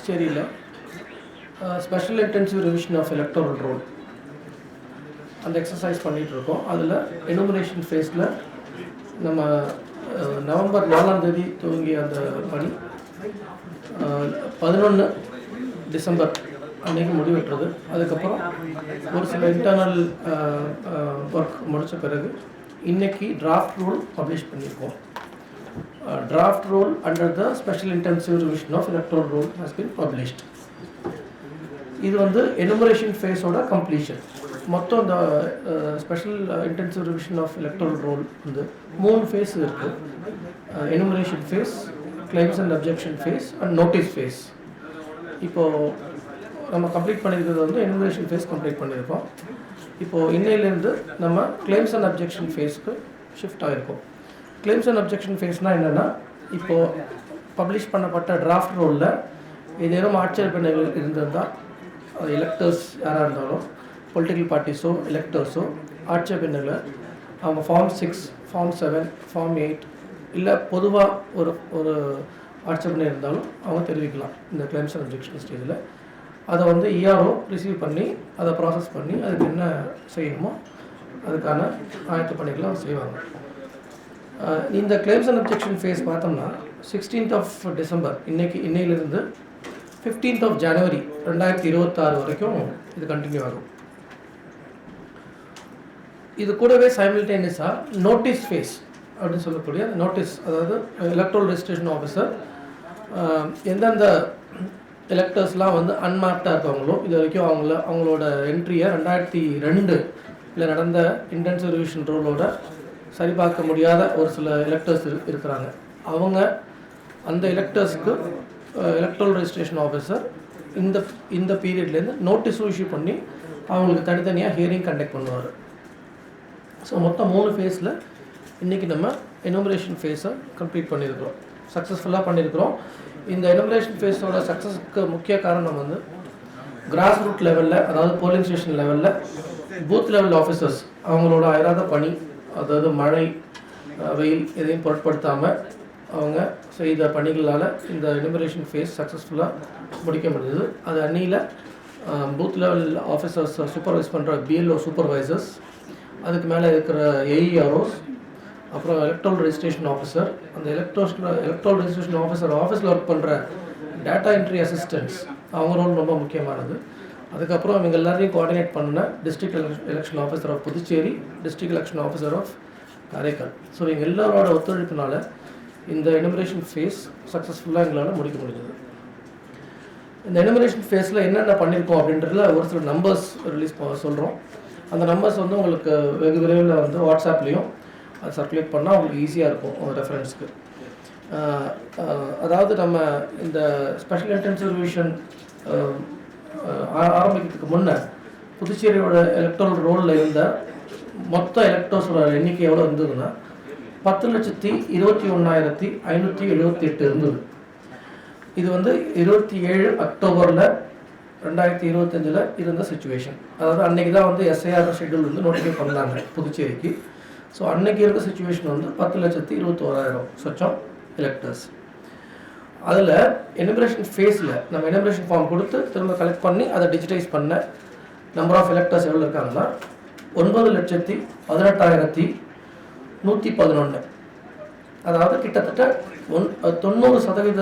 புதுச்சேரியில் special intensive revision of electoral roll அந்த exercise பண்ணிகிட்ருக்கோம். அதில் எனுமரேஷன் ஃபேஸில் நம்ம நவம்பர் 4ஆம் தேதி துவங்கிய அந்த பணி 11 டிசம்பர் அன்றைக்கி முடிவெட்டுறது. அதுக்கப்புறம் ஒரு சில இன்டர்னல் ஒர்க் முடித்த பிறகு இன்றைக்கி டிராஃப்ட் ரூல் பப்ளிஷ் பண்ணியிருக்கோம். Draft rule under the special intensive revision of electoral rule has been published. இது வந்து எனுமரேஷன் ஃபேஸோட கம்ப்ளீஷன். மொத்தம் இந்த special intensive revision of electoral roll வந்து 3 ஃபேஸ் இருக்குது. Enumeration phase, claims and objection phase and notice phase. இப்போது நம்ம complete பண்ணியிருக்கிறது வந்து எனுமரேஷன் ஃபேஸ் கம்ப்ளீட் பண்ணியிருக்கோம். இப்போது இன்னையிலேருந்து நம்ம கிளைம்ஸ் அண்ட் அப்ஜெக்ஷன் ஃபேஸ்க்கு ஷிஃப்ட் ஆகிருக்கோம். கிளைம்ஸ் அண்ட் அப்ஜெக்ஷன் ஃபேஸ்னால் என்னென்னா, இப்போது பப்ளிஷ் பண்ணப்பட்ட டிராஃப்ட் ரோலில் ஏதேனும் ஆட்சேபனைகள் இருந்திருந்தால் அது எலக்டர்ஸ் யாராக இருந்தாலும் பொலிட்டிக்கல் பார்ட்டிஸோ எலக்டர்ஸோ ஆட்சேபனைகளை அவங்க ஃபார்ம் 6, ஃபார்ம் 7, ஃபார்ம் 8 இல்லை பொதுவாக ஒரு ஆட்சேபனை இருந்தாலும் அவங்க தெரிவிக்கலாம். இந்த கிளைம்ஸ் அண்ட் அப்ஜெக்ஷன் ஸ்டேஜில் அதை வந்து இஆர்ஓ ரிசீவ் பண்ணி அதை ப்ராசஸ் பண்ணி அதுக்கு என்ன செய்யணுமோ அதுக்கான ஆயத்த பணிகளை அவங்க செய்வாங்க. இந்த கிளைம்ஸ் அண்ட் அப்ஜெக்ஷன் ஃபேஸ் பார்த்தோம்னா 16th டிசம்பர் இன்னையிலிருந்து 15th ஜனவரி 2026 வரைக்கும் இது கண்டினியூ ஆகும். இது கூடவே சைமல்டேனியஸாக நோட்டீஸ் ஃபேஸ் அப்படின்னு சொல்லக்கூடிய நோட்டீஸ், அதாவது எலக்ட்ரல் ரெஜிஸ்ட்ரேஷன் ஆஃபீஸர் எந்தெந்த எலக்டர்ஸ்லாம் வந்து அன்மார்க்டாக இருக்கவங்களோ இது வரைக்கும் அவங்களோட என்ட்ரியை 2002 நடந்த இன்டென்சிவ் ரிவிஷன் ரோலோட சரிபார்க்க முடியாத ஒரு சில எலக்டர்ஸ் இருக்கிறாங்க. அவங்க அந்த எலக்டர்ஸ்க்கு எலக்ட்ரல் ரெஜிஸ்ட்ரேஷன் ஆஃபீஸர் இந்த பீரியட்லேருந்து நோட்டீஸும் இஷ்யூ பண்ணி அவங்களுக்கு தனித்தனியாக ஹியரிங் கண்டக்ட் பண்ணுவார். ஸோ மொத்தம் 3 ஃபேஸில் இன்றைக்கி நம்ம எனுமரேஷன் ஃபேஸை கம்ப்ளீட் பண்ணியிருக்கிறோம், சக்ஸஸ்ஃபுல்லாக பண்ணியிருக்கிறோம். இந்த எனுமரேஷன் ஃபேஸோட சக்ஸஸ்க்கு முக்கிய காரணம் வந்து கிராஸ் ரூட் லெவலில், அதாவது போலிங் ஸ்டேஷன் லெவலில் பூத் லெவல் ஆஃபீஸர்ஸ் அவங்களோட அயராத பணி, அதாவது மழை வெயில் எதையும் பொருட்படுத்தாமல் அவங்க செய்த பணிகளால் இந்த எனுமரேஷன் ஃபேஸ் சக்ஸஸ்ஃபுல்லாக முடிக்க முடியுது. அது அன்னியில் பூத் லெவல் ஆஃபீஸர்ஸ் சூப்பர்வைஸ் பண்ணுற பிஎல்ஓ சூப்பர்வைசர்ஸ், அதுக்கு மேலே இருக்கிற ஏஇஆர்ஓஸ், அப்புறம் எலக்ட்ரல் ரெஜிஸ்ட்ரேஷன் ஆஃபீஸர், அந்த எலக்ட்ரல் ரெஜிஸ்ட்ரேஷன் ஆஃபீஸில் ஒர்க் பண்ணுற டேட்டா என்ட்ரி அசிஸ்டன்ட்ஸ், அவங்க ரோல் ரொம்ப முக்கியமானது. அதுக்கப்புறம் இவங்க எல்லாரையும் கோஆர்டினேட் பண்ண district election officer of Puducherry, district election officer of Karaikal. So இவங்க எல்லாரோட ஒத்துழைப்பினால இந்த எனுமரேஷன் ஃபேஸ் சக்ஸஸ்ஃபுல்லாக எங்களால் முடிக்க முடிஞ்சது. இந்த எனுமரேஷன் ஃபேஸில் என்னென்ன பண்ணியிருக்கோம் அப்படின்றதுல ஒரு சில நம்பர்ஸ் ரிலீஸ் சொல்கிறோம். அந்த நம்பர்ஸ் வந்து உங்களுக்கு வெகு விரைவில் வந்து வாட்ஸ்அப்லேயும் அது சர்க்குலேட் பண்ணால் உங்களுக்கு ஈஸியாக இருக்கும் ரெஃபரன்ஸ்க்கு. அதாவது நம்ம இந்த ஸ்பெஷல் இன்டென்சிவ் ரிவிஷன் ஆரம்பிக்கிறதுக்கு முன்னே புதுச்சேரியோட எலக்ட்ரல் ரோலில் இருந்த மொத்த எலக்டர்ஸோட எண்ணிக்கை எவ்வளோ இருந்ததுன்னா 10,21,578 இருந்தது. இது வந்து 27 அக்டோபரில் 2025 இருந்த சிச்சுவேஷன். அதாவது அன்றைக்கி தான் வந்து எஸ்ஐஆர் ஷெட்யூல் வந்து நோட்டிஃபை பண்ணாங்க புதுச்சேரிக்கு. ஸோ அன்றைக்கி இருக்க சிச்சுவேஷன் வந்து 10,21,000 சொச்சம் எலக்டர்ஸ். அதில் எனுமரேஷன் ஃபேஸில் நம்ம எனுமரேஷன் ஃபார்ம் கொடுத்து திரும்ப கலெக்ட் பண்ணி அதை டிஜிட்டைஸ் பண்ண நம்பர் ஆஃப் எலக்டர்ஸ் எவ்வளோ இருக்காங்கன்னா 9,18,111. அதாவது கிட்டத்தட்ட 90%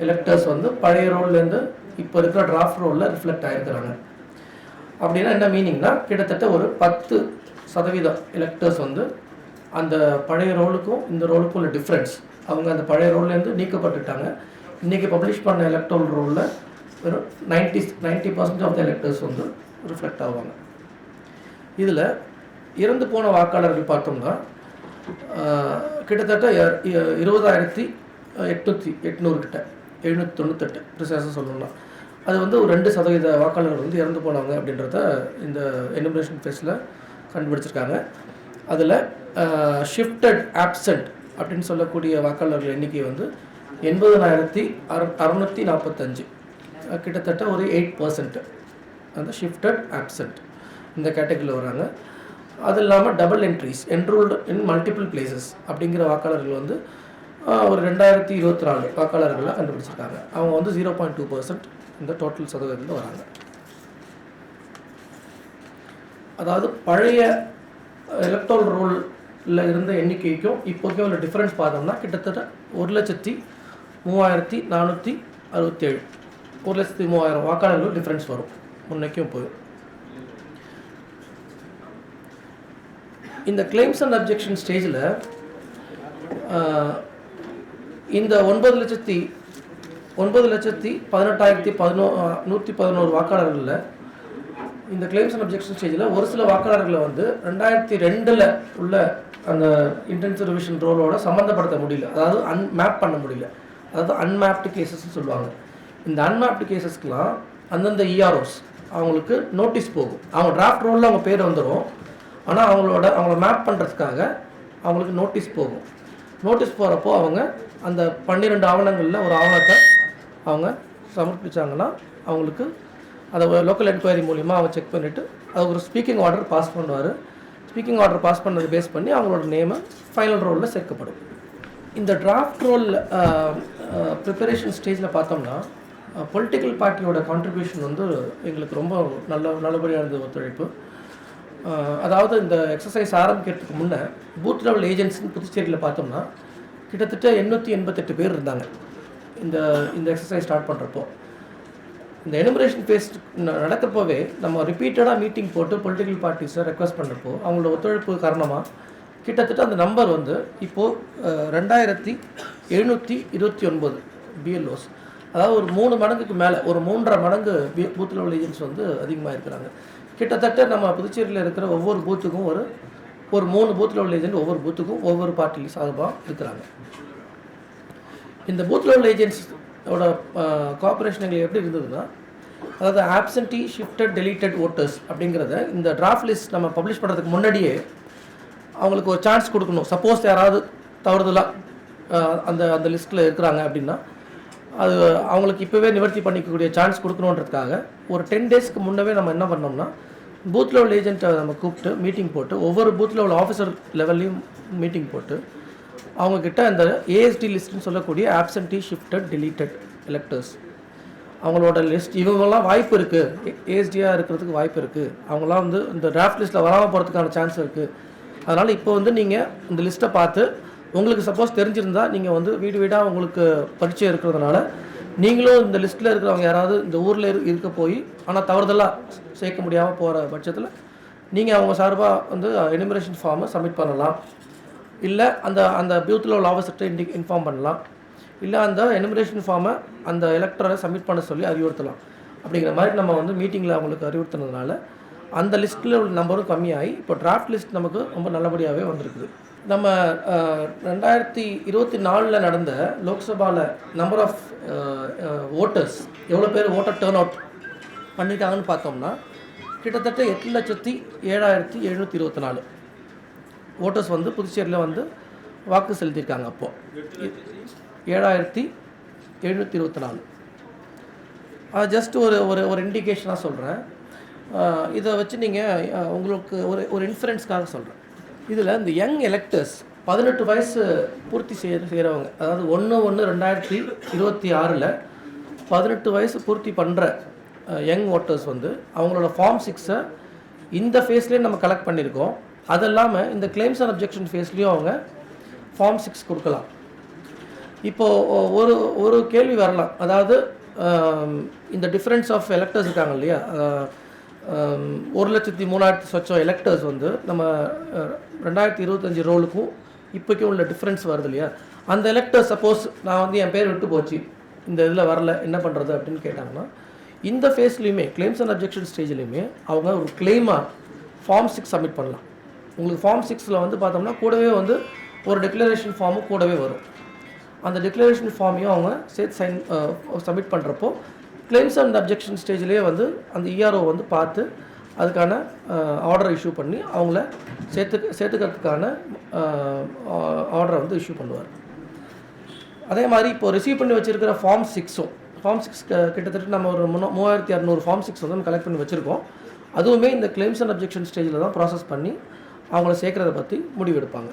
எலக்டர்ஸ் வந்து பழைய ரோல்லேருந்து இப்போ இருக்கிற டிராஃப்ட் ரோலில் ரிஃப்ளெக்ட் ஆகிருக்கிறாங்க. அப்படின்னா என்ன மீனிங்னா, கிட்டத்தட்ட ஒரு 10% எலக்டர்ஸ் வந்து அந்த பழைய ரோலுக்கும் இந்த ரோலுக்கும் உள்ள டிஃப்ரென்ஸ், அவங்க அந்த பழைய ரோல்லேருந்து நீக்கப்பட்டுட்டாங்க. இன்றைக்கி பப்ளிஷ் பண்ண எலக்ட்ரல் ரோலில் வெறும் 90% ஆஃப் த எலக்டர்ஸ் வந்து ரிஃப்ளெக்ட் ஆவாங்க. இதில் இறந்து போன வாக்காளர்கள் பார்த்தோம்னா கிட்டத்தட்ட 20,800 கிட்ட 798 ப்ரிசைஸாக சொல்லணும்னா அது வந்து ஒரு 2% வாக்காளர்கள் வந்து இறந்து போனாங்க அப்படின்றத இந்த எனுமரேஷன் ஃபேஸில் கண்டுபிடிச்சிருக்காங்க. அதில் ஷிஃப்டட் ஆப்சண்ட் அப்படின்னு சொல்லக்கூடிய வாக்காளர்கள் எண்ணிக்கை வந்து 80,645, கிட்டத்தட்ட ஒரு 8% அந்த ஷிஃப்டட் ஆப்சண்ட் இந்த கேட்டகரியில் வராங்க. அது இல்லாமல் double entries, enrolled in multiple places அப்படிங்கிற வாக்காளர்கள் வந்து ஒரு 2024 வாக்காளர்களை கண்டுபிடிச்சிருக்காங்க. அவங்க வந்து 0.2% இந்த டோட்டல் சதவீதத்தில் வராங்க. அதாவது பழைய எலக்ட்ரல் ரோலில் இருந்த எண்ணிக்கைக்கும் இப்போக்கும் உள்ள டிஃப்ரென்ஸ் பார்த்தோம்னா கிட்டத்தட்ட 1,03,467 1,03,000 வாக்காளர்கள் டிஃப்ரென்ஸ் வரும் முன்னைக்கும் போய். இந்த கிளைம்ஸ் அண்ட் அப்ஜெக்ஷன் ஸ்டேஜில் இந்த 9,18,111 வாக்காளர்களில் இந்த கிளைம்ஸ் அண்ட் அப்ஜெக்ஷன் ஸ்டேஜில் ஒரு சில வாக்காளர்களை வந்து 2002 உள்ள அந்த இன்டென்சிவ் ரிவிஷன் ரோலோட சம்மந்தப்படுத்த முடியல, அதாவது அன்மேப் பண்ண முடியல, அதாவது அன்மேப்டு கேசஸ்ன்னு சொல்லுவாங்க. இந்த அன்மேப்டு கேசஸ்க்கெலாம் அந்தந்த இஆர்ஓஸ் அவங்களுக்கு நோட்டீஸ் போகும். அவங்க டிராஃப்ட் ரோலில் அவங்க பேர் வந்துடும், ஆனால் அவங்கள மேப் பண்ணுறதுக்காக அவங்களுக்கு நோட்டீஸ் போகும். நோட்டீஸ் போகிறப்போ அவங்க அந்த 12 ஆவணங்களில் ஒரு ஆவணத்தை அவங்க சமர்ப்பித்தாங்கன்னா அவங்களுக்கு அதை லோக்கல் என்கொயரி மூலிமா அவங்க செக் பண்ணிவிட்டு அது ஒரு ஸ்பீக்கிங் ஆர்டர் பாஸ் பண்ணுவார். ஸ்பீக்கிங் ஆர்டர் பாஸ் பண்ணது பேஸ் பண்ணி அவங்களோட நேமை ஃபைனல் ரோலில் சேர்க்கப்படும். இந்த டிராஃப்ட் ரோல் ப்ரிப்பரேஷன் ஸ்டேஜில் பார்த்தோம்னா பொலிட்டிக்கல் பார்ட்டியோட கான்ட்ரிபியூஷன் வந்து எங்களுக்கு ரொம்ப நல்லபடியாக இருந்த ஒத்துழைப்பு. அதாவது இந்த எக்ஸசைஸ் ஆரம்பிக்கிறதுக்கு முன்னே பூத் லெவல் ஏஜென்ட்ஸ்னு புதுச்சேரியில் பார்த்தோம்னா கிட்டத்தட்ட 888 பேர் இருந்தாங்க. இந்த எக்ஸசைஸ் ஸ்டார்ட் பண்ணுறப்போ இந்த எனுமரேஷன் ஃபேஸ் நடக்கிறப்போவே நம்ம ரிப்பீட்டடாக மீட்டிங் போட்டு பொலிட்டிக்கல் பார்ட்டிஸை ரெக்வஸ்ட் பண்ணுறப்போ அவங்களோட ஒத்துழைப்பு காரணமாக கிட்டத்தட்ட அந்த நம்பர் வந்து இப்போது 2,729 பிஎல்ஓஸ், அதாவது ஒரு 3 மடங்குக்கு மேலே, ஒரு 3.5 மடங்கு பூத் லெவல் ஏஜென்ட்ஸ் வந்து அதிகமாக இருக்கிறாங்க. கிட்டத்தட்ட நம்ம புதுச்சேரியில் இருக்கிற ஒவ்வொரு பூத்துக்கும் ஒரு 3 பூத் லெவல் ஏஜென்ட் ஒவ்வொரு பூத்துக்கும் ஒவ்வொரு பார்ட்டியில் சார்பாக இருக்கிறாங்க. இந்த பூத் லெவல் ஏஜென்ட்ஸோட கோஆப்ரேஷன் எங்களுக்கு எப்படி இருந்ததுன்னா, அதாவது ஆப்சன்டி ஷிஃப்டட் டெலீட்டட் ஓட்டர்ஸ் அப்படிங்கிறத இந்த டிராஃப்ட் லிஸ்ட் நம்ம பப்ளிஷ் பண்ணுறதுக்கு முன்னாடியே அவங்களுக்கு ஒரு சான்ஸ் கொடுக்கணும். சப்போஸ் யாராவது தவறுதலாக அந்த லிஸ்ட்டில் இருக்கிறாங்க அப்படின்னா அது அவங்களுக்கு இப்போவே நிவர்த்தி பண்ணிக்கக்கூடிய சான்ஸ் கொடுக்கணுன்றதுக்காக ஒரு 10 டேஸ்க்கு முன்னவே நம்ம என்ன பண்ணோம்னா பூத் லெவல் ஏஜென்ட்டை நம்ம கூப்பிட்டு மீட்டிங் போட்டு ஒவ்வொரு பூத் லெவல் ஆஃபீஸர் லெவல்லையும் மீட்டிங் போட்டு அவங்கக்கிட்ட அந்த ஏஎஸ்டி லிஸ்ட்னு சொல்லக்கூடிய ஆப்சன்டி ஷிஃப்டட் டெலீட்டட் எலக்டர்ஸ் அவங்களோட லிஸ்ட், இவங்கெல்லாம் வாய்ப்பு இருக்குது, ஏஎஸ்டியாக இருக்கிறதுக்கு வாய்ப்பு இருக்குது, அவங்களாம் வந்து இந்த டிராஃப்ட் லிஸ்ட்டில் வராமல் போகிறதுக்கான சான்ஸ் இருக்குது. அதனால் இப்போ வந்து நீங்கள் இந்த லிஸ்ட்டை பார்த்து உங்களுக்கு சப்போஸ் தெரிஞ்சிருந்தால் நீங்கள் வந்து வீடு வீடாக உங்களுக்கு பரிச்சயம் இருக்கிறதுனால நீங்களும் இந்த லிஸ்ட்டில் இருக்கிறவங்க யாராவது இந்த ஊரில் இருக்க போய் ஆனால் தவறுதலாக சேர்க்க முடியாமல் போகிற பட்சத்தில் நீங்கள் அவங்க சார்பாக வந்து எனுமரேஷன் ஃபார்மை சப்மிட் பண்ணலாம். இல்லை அந்த பூத் லெவல் ஆஃபீஸர்கிட்ட இன்ஃபார்ம் பண்ணலாம். இல்லை அந்த எனுமரேஷன் ஃபார்மை அந்த எலக்டரை சப்மிட் பண்ண சொல்லி அறிவுறுத்தலாம். அப்படிங்கிற மாதிரி நம்ம வந்து மீட்டிங்கில் அவங்களுக்கு அறிவுறுத்தினதுனால அந்த லிஸ்ட்டில் உள்ள நம்பரும் கம்மியாகி இப்போ டிராஃப்ட் லிஸ்ட் நமக்கு ரொம்ப நல்லபடியாகவே வந்திருக்குது. நம்ம 2024 நடந்த லோக்சபாவில் நம்பர் ஆஃப் ஓட்டர்ஸ் எவ்வளோ பேர் ஓட்டர் டேர்ன் அவுட் பண்ணிட்டாங்கன்னு பார்த்தோம்னா கிட்டத்தட்ட 8,07,724 ஓட்டர்ஸ் வந்து புதுச்சேரியில் வந்து வாக்கு செலுத்தியிருக்காங்க. அப்போது 7,724. அது ஜஸ்ட் ஒரு இண்டிகேஷனாக சொல்கிறேன். இதை வச்சு நீங்கள் உங்களுக்கு ஒரு இன்ஃபரன்ஸ்க்காக சொல்கிறேன். இதில் இந்த யங் எலக்டர்ஸ் 18 வயசு பூர்த்தி செய்கிறவங்க, அதாவது 1/1/2026 18 வயசு பூர்த்தி பண்ணுற யங் ஓட்டர்ஸ் வந்து அவங்களோட ஃபார்ம் 6 இந்த ஃபேஸ்லேயே நம்ம கலெக்ட் பண்ணியிருக்கோம். அது இல்லாமல் இந்த கிளைம்ஸ் அண்ட் அப்ஜெக்ஷன் ஃபேஸ்லேயும் அவங்க ஃபார்ம் 6 கொடுக்கலாம். இப்போது ஒரு கேள்வி வரலாம், அதாவது இந்த டிஃப்ரென்ஸ் ஆஃப் எலக்டர்ஸ் இருக்காங்க இல்லையா, 1,03,000 சொச்சம் எலக்டர்ஸ் வந்து நம்ம 2025 ரோலுக்கும் இப்போக்கும் உள்ள டிஃப்ரென்ஸ் வருது இல்லையா, அந்த எலக்டர்ஸ் சப்போஸ் நான் வந்து என் பேர் விட்டு போச்சு இந்த இதில் வரல என்ன பண்ணுறது அப்படின்னு கேட்டாங்கன்னா இந்த ஃபேஸ்லேயுமே கிளைம்ஸ் அண்ட் அப்ஜெக்ஷன் ஸ்டேஜ்லேயுமே அவங்க ஒரு கிளைமாக ஃபார்ம் 6 சப்மிட் பண்ணலாம். உங்களுக்கு ஃபார்ம் 6 வந்து பார்த்தோம்னா கூடவே வந்து ஒரு டிக்ளரேஷன் ஃபார்மும் கூடவே வரும். அந்த டிக்ளரேஷன் ஃபார்மையும் அவங்க சேர்த்து சப்மிட் பண்ணுறப்போ கிளைம்ஸ் அண்ட் அப்ஜெக்ஷன் ஸ்டேஜ்லேயே வந்து அந்த இஆர்ஓ வந்து பார்த்து அதுக்கான ஆர்டர் இஷ்யூ பண்ணி அவங்கள சேர்த்துக்கிறதுக்கான ஆர்டரை வந்து இஷ்யூ பண்ணுவார். அதே மாதிரி இப்போது ரிசீவ் பண்ணி வச்சுருக்கிற ஃபார்ம் 6 கிட்டத்தட்ட நம்ம ஒரு 3,600 ஃபார்ம் 6 வந்து நம்ம கலெக்ட் பண்ணி வச்சுருக்கோம். அதுவுமே இந்த கிளைம்ஸ் அண்ட் அப்ஜெக்ஷன் ஸ்டேஜில் தான் ப்ராசஸ் பண்ணி அவங்கள சேர்க்குறத பற்றி முடிவெடுப்பாங்க.